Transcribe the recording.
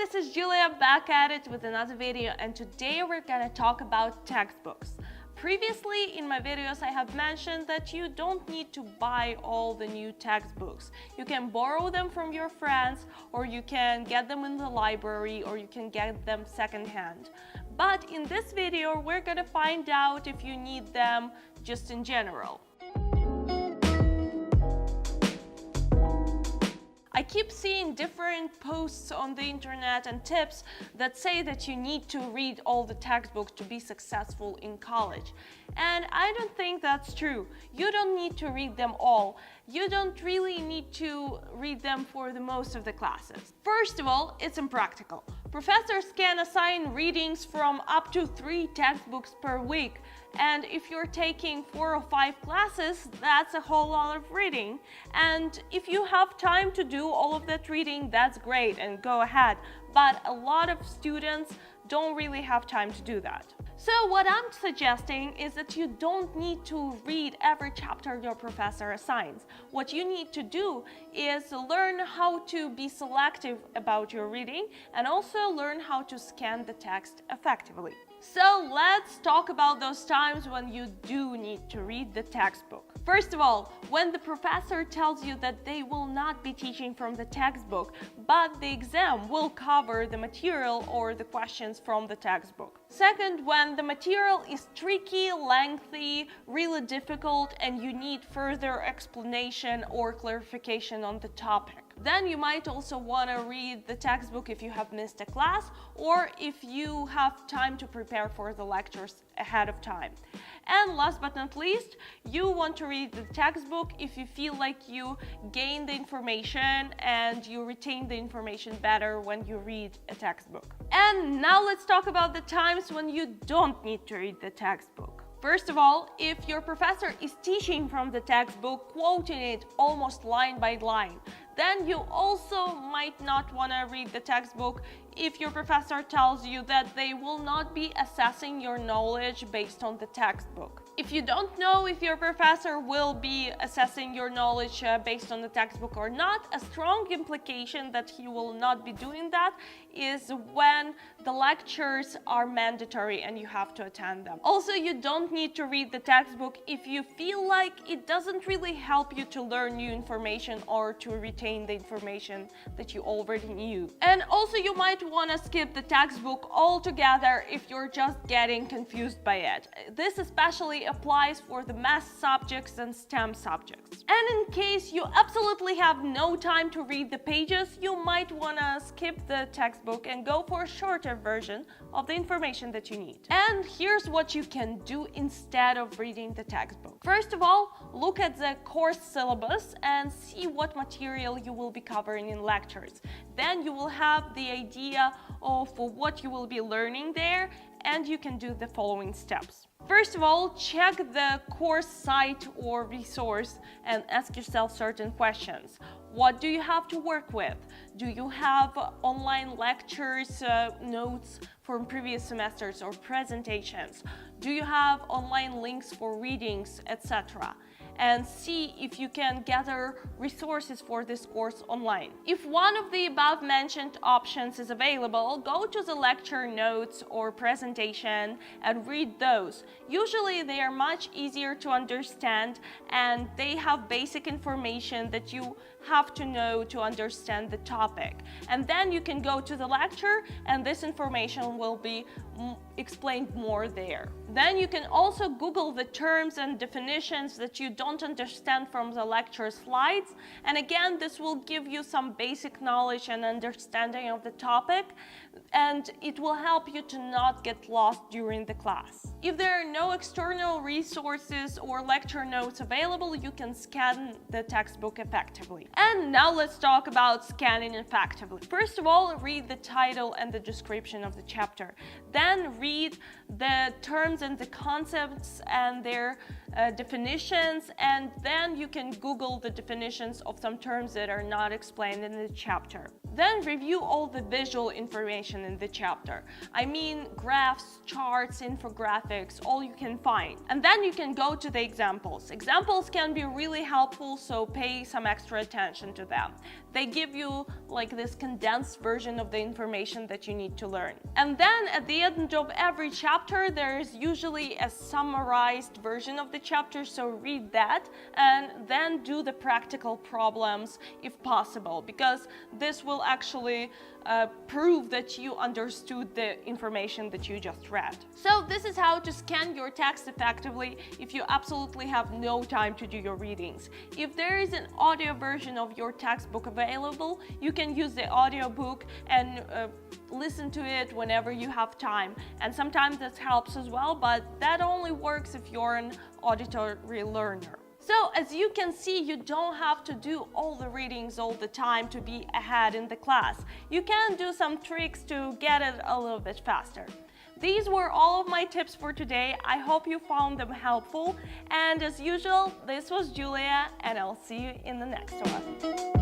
this is Julia back at it with another video, and today we're gonna talk about textbooks. Previously in my videos I have mentioned that you don't need to buy all the new textbooks. You can borrow them from your friends, or you can get them in the library, or you can get them secondhand. But in this video we're gonna find out if you need them just in general. I keep seeing different posts on the internet and tips that say that you need to read all the textbooks to be successful in college. And I don't think that's true. You don't need to read them all. You don't really need to read them for the most of the classes. First of all, it's impractical. Professors can assign readings from up to 3 textbooks per week. And if you're taking 4 or 5 classes, that's a whole lot of reading. And if you have time to do all of that reading, that's great and go ahead. But a lot of students don't really have time to do that. So what I'm suggesting is that you don't need to read every chapter your professor assigns. What you need to do is learn how to be selective about your reading and also learn how to scan the text effectively. So let's talk about those times when you do need to read the textbook. First of all, when the professor tells you that they will not be teaching from the textbook, but the exam will cover the material or the questions from the textbook. Second, when the material is tricky, lengthy, really difficult, and you need further explanation or clarification on the topic. Then you might also want to read the textbook if you have missed a class or if you have time to prepare for the lectures ahead of time. And last but not least, you want to read the textbook if you feel like you gain the information and you retain the information better when you read a textbook. And now let's talk about the times when you don't need to read the textbook. First of all, if your professor is teaching from the textbook, quoting it almost line by line, then you also might not want to read the textbook if your professor tells you that they will not be assessing your knowledge based on the textbook. If you don't know if your professor will be assessing your knowledge based on the textbook or not, a strong implication that he will not be doing that is when the lectures are mandatory and you have to attend them. Also, you don't need to read the textbook if you feel like it doesn't really help you to learn new information or to retain the information that you already knew. And also you might want to skip the textbook altogether if you're just getting confused by it. This especially applies for the math subjects and STEM subjects. And in case you absolutely have no time to read the pages, you might want to skip the textbook and go for a shorter version of the information that you need. And here's what you can do instead of reading the textbook. First of all, look at the course syllabus and see what material you will be covering in lectures. Then you will have the idea of what you will be learning there, and you can do the following steps. First of all, check the course site or resource and ask yourself certain questions. What do you have to work with? Do you have online lectures, notes from previous semesters or presentations? Do you have online links for readings, etc.? And see if you can gather resources for this course online. If one of the above mentioned options is available, go to the lecture notes or presentation and read those. Usually they are much easier to understand and they have basic information that you have to know to understand the topic. And then you can go to the lecture and this information will be explained more there. Then you can also Google the terms and definitions that you don't understand from the lecture slides. And again, this will give you some basic knowledge and understanding of the topic, and it will help you to not get lost during the class. If there are no external resources or lecture notes available, you can scan the textbook effectively. And now let's talk about scanning effectively. First of all, read the title and the description of the chapter. Then read the terms and the concepts and their definitions, and then you can Google the definitions of some terms that are not explained in the chapter. Then review all the visual information in the chapter. I mean graphs, charts, infographics, all you can find. And then you can go to the examples. Examples can be really helpful, so pay some extra attention to them. They give you like this condensed version of the information that you need to learn. And then at the end of every chapter, there is usually a summarized version of the chapter, so read that and then do the practical problems if possible, because this will actually prove that you understood the information that you just read. So this is how to scan your text effectively if you absolutely have no time to do your readings. If there is an audio version of your textbook available, you can use the audiobook and listen to it whenever you have time. And sometimes that helps as well, but that only works if you're an auditory learner. So as you can see, you don't have to do all the readings all the time to be ahead in the class. You can do some tricks to get it a little bit faster. These were all of my tips for today. I hope you found them helpful. And as usual, this was Julia, and I'll see you in the next one.